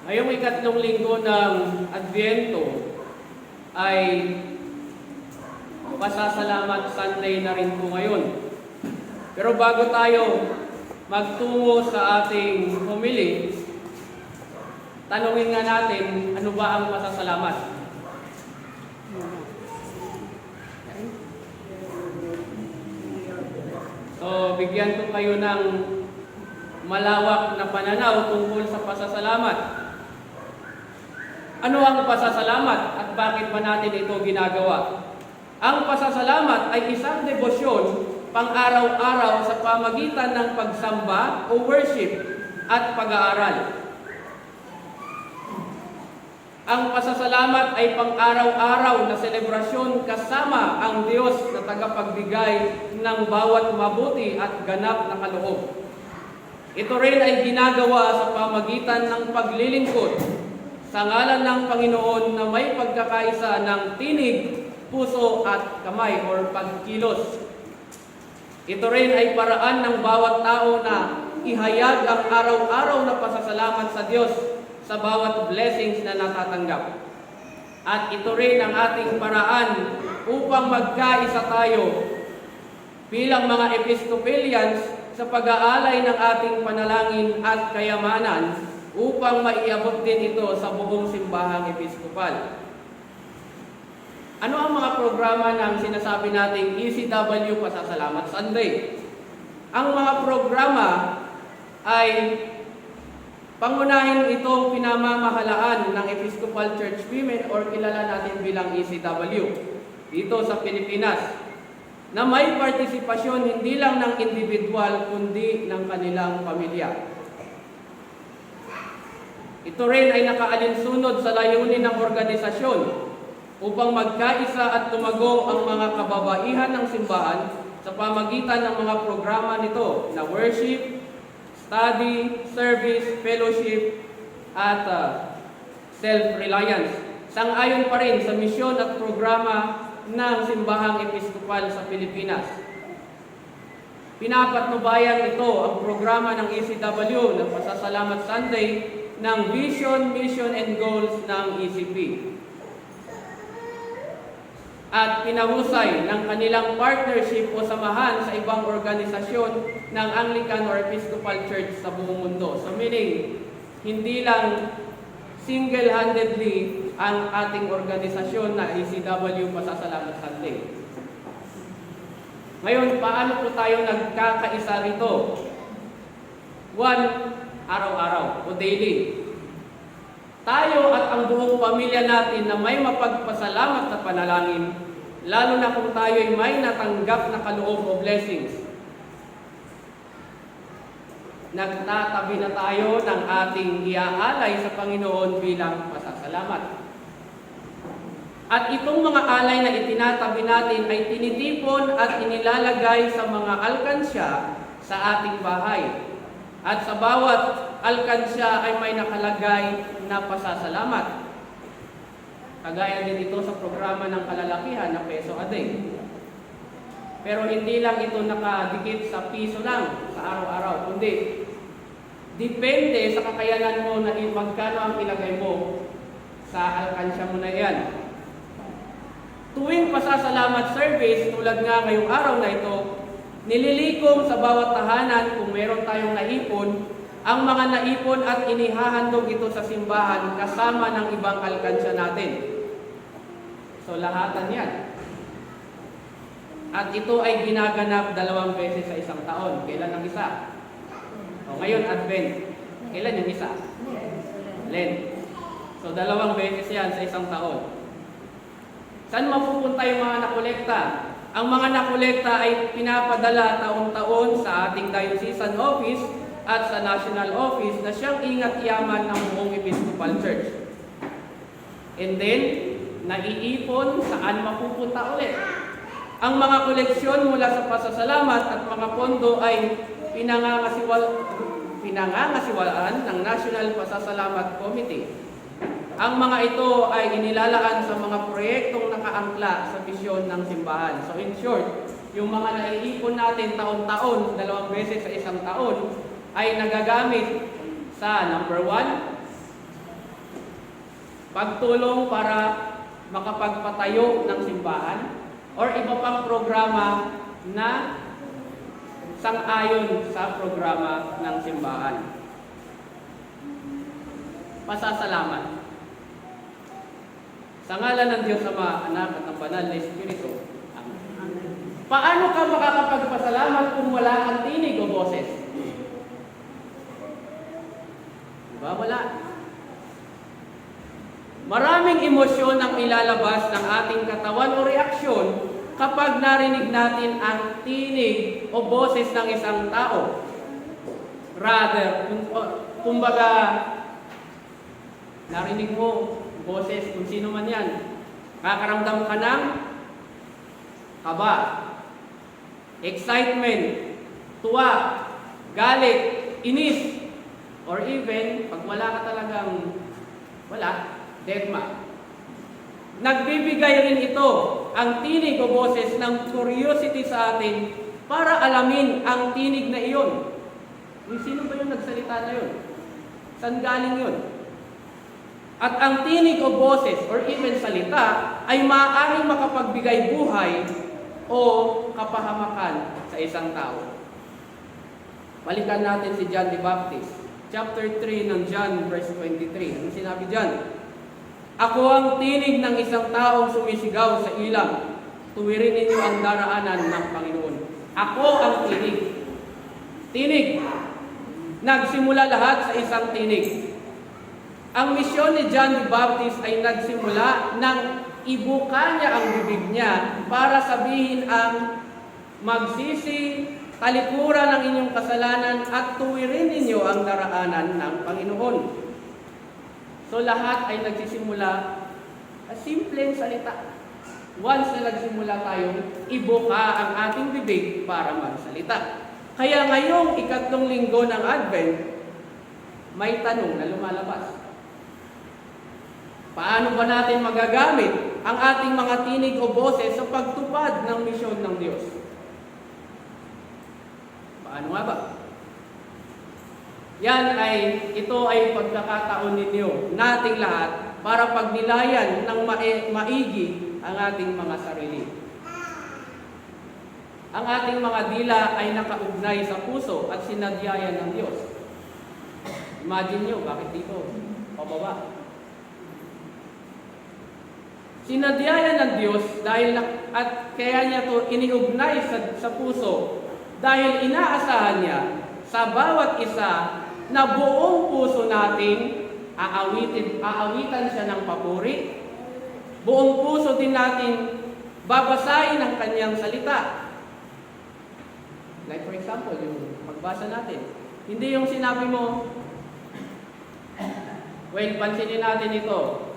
Ngayong ikatlong linggo ng Adbyento ay Pasasalamat Sunday na rin po ngayon. Pero bago tayo magtungo sa ating homily, tanungin nga natin, ano ba ang pasasalamat? So, bigyan ko kayo ng malawak na pananaw tungkol sa pasasalamat. Ano ang pasasalamat at bakit ba natin ito ginagawa? Ang pasasalamat ay isang debosyon pang-araw-araw sa pamagitan ng pagsamba o worship at pag-aaral. Ang pasasalamat ay pang-araw-araw na selebrasyon kasama ang Diyos na tagapagbigay ng bawat mabuti at ganap na kaloob. Ito rin ay ginagawa sa pamagitan ng paglilingkod sa ngalan ng Panginoon na may pagkakaisa ng tinig, puso at kamay or pagkilos. Ito rin ay paraan ng bawat tao na ihayag ang araw-araw na pasasalamat sa Diyos sa bawat blessings na natatanggap. At ito rin ang ating paraan upang magkaisa tayo bilang mga Episcopalians sa pag-aalay ng ating panalangin at kayamanan upang maiabot din ito sa buong simbahang episkopal. Ano ang mga programa ng sinasabi nating ECW Pasasalamat Sunday? Ang mga programa ay pangunahin itong pinamamahalaan ng Episcopal Church Women or kilala natin bilang ECW dito sa Pilipinas, na may partisipasyon hindi lang ng individual kundi ng kanilang pamilya. Ito rin ay nakaalinsunod sa layunin ng organisasyon upang magkaisa at tumago ang mga kababaihan ng simbahan sa pamagitan ng mga programa nito na worship, study, service, fellowship, at self-reliance. Sang-ayon pa rin sa misyon at programa ng Simbahang Episkopal sa Pilipinas. Pinapatnubayan ito ang programa ng ECW ng Pasasalamat Sunday ng Vision, Mission, and Goals ng ECP. At pinahusay ng kanilang partnership o samahan sa ibang organisasyon ng Anglican or Episcopal Church sa buong mundo. So meaning, hindi lang single-handedly ang ating organisasyon na ECW Pasasalamat Sunday. Ngayon, paano po tayo nagkakaisa rito? One, araw-araw o daily. Tayo at ang buong pamilya natin na may mapagpasalamat na panalangin, lalo na kung tayo ay may natanggap na kaloob o blessings. Nagtatabi na tayo ng ating iaalay sa Panginoon bilang pasasalamat. At itong mga alay na itinatabi natin ay tinitipon at inilalagay sa mga alkansya sa ating bahay. At sa bawat alkansya ay may nakalagay na pasasalamat. Kagaya din ito sa programa ng kalalakihan na peso a day. Pero hindi lang ito nakadikit sa piso lang sa araw-araw, kundi depende sa kakayanan mo na magkano ang ilagay mo sa alkansya mo na yan. Tuwing pasasalamat service, tulad nga ngayong araw na ito, nililikom sa bawat tahanan kung meron tayong naipon, ang mga naipon at inihahandog ito sa simbahan kasama ng ibang alkansya natin. So lahatan yan. At ito ay ginaganap 2 beses sa isang taon. Kailan ang isa? O ngayon, Advent. Kailan yung isa? Lent. So 2 beses yan sa isang taon. Saan mapupunta yung mga nakolekta? Ang mga nakolekta ay pinapadala taon-taon sa ating diocesan office at sa national office na siyang ingat yaman ng buong Episcopal Church. And then, naiipon saan mapupunta ulit. Ang mga koleksyon mula sa pasasalamat at mga pondo ay pinangangasiwalaan ng National Pasasalamat Committee. Ang mga ito ay inilalaan sa mga proyektong nakaangkla sa misyon ng simbahan. So in short, yung mga naiipon natin taon-taon, 2 beses sa isang taon, ay nagagamit sa number 1, pagtulong para makapagpatayo ng simbahan, or iba pang programa na sang-ayon sa programa ng simbahan. Pasasalamat. Sa ngalan ng Diyos Ama, Anak at ng Banal na Espiritu. Amen. Paano ka makakapagpasalamat kung wala kang tinig o boses? Diba? Wala. Maraming emosyon ang ilalabas ng ating katawan o reaksyon kapag narinig natin ang tinig o boses ng isang tao. Rather, kumbaga, narinig mo boses kung sino man yan. Kakaramdam ka ng kaba, excitement, tuwa, galit, inis, or even, pag wala ka talagang deadma. Nagbibigay rin ito, ang tinig o boses, ng curiosity sa atin para alamin ang tinig na iyon. Sino ba yung nagsalita na yun? Saan galing yun? At ang tinig o boses or even salita ay maaaring makapagbigay buhay o kapahamakan sa isang tao. Balikan natin si John the Baptist. Chapter 3 ng John, verse 23. Ano sinabi dyan? Ako ang tinig ng isang taong sumisigaw sa ilang. Tuwirin ninyo ang daraanan ng Panginoon. Ako ang tinig. Tinig. Nagsimula lahat sa isang tinig. Ang misyon ni John the Baptist ay nagsimula nang ibuka niya ang bibig niya para sabihin ang magsisi, talikuran ng inyong kasalanan at tuwirin ninyo ang daraanan ng Panginoon. So lahat ay nagsisimula sa simpleng salita. Once na nagsimula tayong ibuka ang ating bibig para magsalita. Kaya ngayong ikatlong linggo ng Advent, may tanong na lumalabas. Paano ba natin magagamit ang ating mga tinig o boses sa pagtupad ng misyon ng Diyos? Paano nga ba? Ito ay pagkakataon ninyo, nating lahat, para pagnilayan ng maigi ang ating mga sarili. Ang ating mga dila ay nakaugnay sa puso at sinadyayan ng Diyos. Imagine nyo, bakit dito? Pababa. Sinadyayan ng Diyos at kaya niya ito iniugnay sa puso dahil inaasahan niya sa bawat isa na buong puso natin aawitan siya ng papuri. Buong puso din natin babasahin ang kanyang salita. Like for example, yung magbasa natin. Hindi yung sinabi mo, well, pansinin natin ito.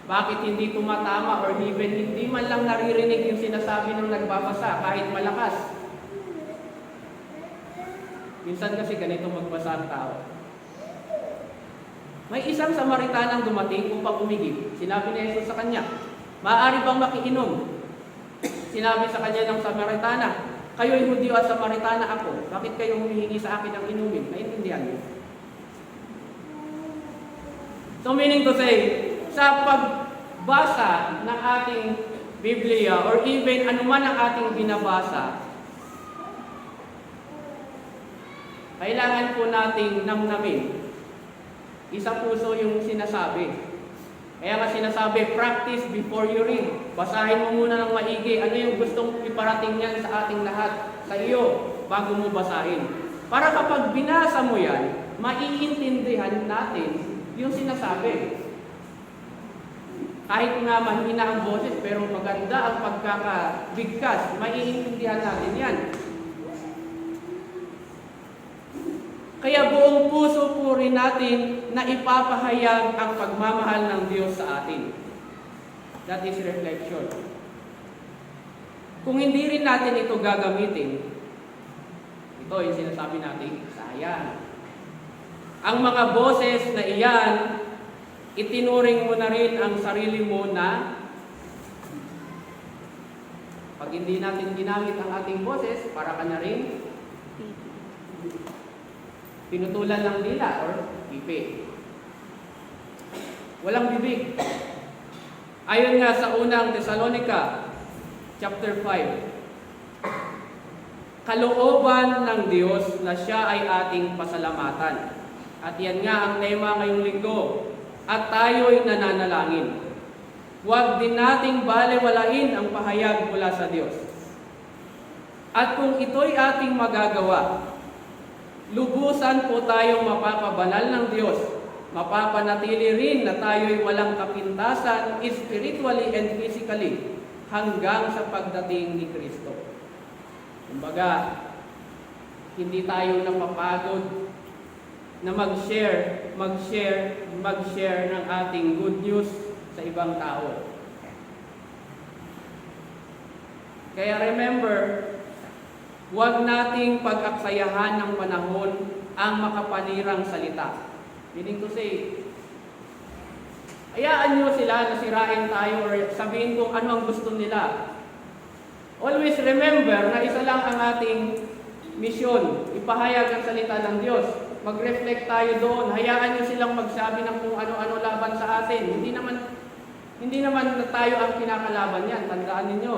Bakit hindi tumatama or even hindi man lang naririnig yung sinasabi ng nagbabasa kahit malakas? Minsan kasi ganito magbasa ang tao. May isang Samaritanang dumating upang umigib. Sinabi ni Jesus sa kanya, maaari bang makiinom? Sinabi sa kanya ng Samaritana, kayo'y Hudyo at Samaritana ako. Bakit kayo humihingi sa akin ng inumin? Naintindihan niyo? So meaning to say, sa pagbasa ng ating Biblia or even anuman ang ating binabasa, kailangan po nating namnamin. Isa puso yung sinasabi. Kaya nga sinasabi, practice before you read. Basahin mo muna ng maigi. Ano yung gustong iparating niyan sa ating lahat, sa iyo, bago mo basahin. Para kapag binasa mo yan, maiintindihan natin yung sinasabi. Kahit nga mahina ang boses, pero maganda ang pagkakabigkas, maiintindihan natin yan. Kaya buong puso po rin natin na ipapahayag ang pagmamahal ng Diyos sa atin. That is reflection. Kung hindi rin natin ito gagamitin, ito yung sinasabi natin, sayang. Ang mga boses na iyan, itinuring mo na rin ang sarili mo na pag hindi natin ginamit ang ating boses, para ka na rin pinutulan ng dila or pipi. walang bibig. Ayon nga sa unang Thessalonica, chapter 5, kalooban ng Diyos na siya ay ating pasalamatan. At yan nga ang tema ngayong linggo. At tayo'y nananalangin. Huwag din nating balewalain ang pahayag mula sa Diyos. At kung ito'y ating magagawa, lubusan po tayong mapapabanal ng Diyos. Mapapanatili rin na tayo'y walang kapintasan spiritually and physically hanggang sa pagdating ni Kristo. Kumbaga, hindi tayo napapagod na mag-share ng ating good news sa ibang tao. Kaya remember, huwag nating pag-aksayahan ng panahon ang makapanirang salita. Meaning to say, hayaan nyo sila na sirain tayo or sabihin kung ano ang gusto nila. Always remember na isa lang ang ating misyon, ipahayag ang salita ng Diyos. Mag-reflect tayo doon. Hayaan nyo silang magsabi ng kung ano-ano laban sa atin. Hindi naman na tayo ang kinakalaban yan. Tandaan ninyo.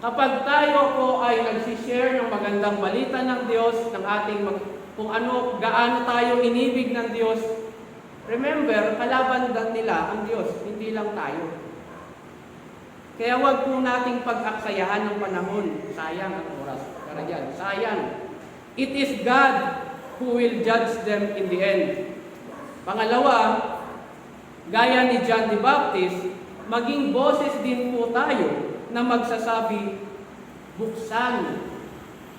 Kapag tayo po ay nagsishare ng magandang balita ng Diyos, ng ating kung gaano tayo inibig ng Diyos, remember, kalaban nila ang Diyos, hindi lang tayo. Kaya huwag po nating pag-aksayahan ng panahon. Sayang ang oras. Kaya sayang. It is God who will judge them in the end. Pangalawa, gaya ni John the Baptist, maging boses din po tayo na magsasabi, buksan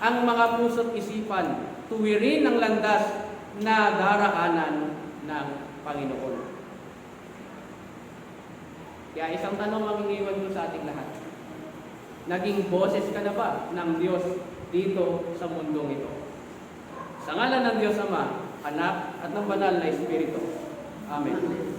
ang mga puso't isipan, tuwirin ang landas na daraanan ng Panginoon. Kaya isang tanong ang iniwan ko sa ating lahat. Naging boses ka na ba ng Diyos dito sa mundong ito? Sa ngalan ng Diyos Ama, Anak, at ng Banal na Espiritu. Amen.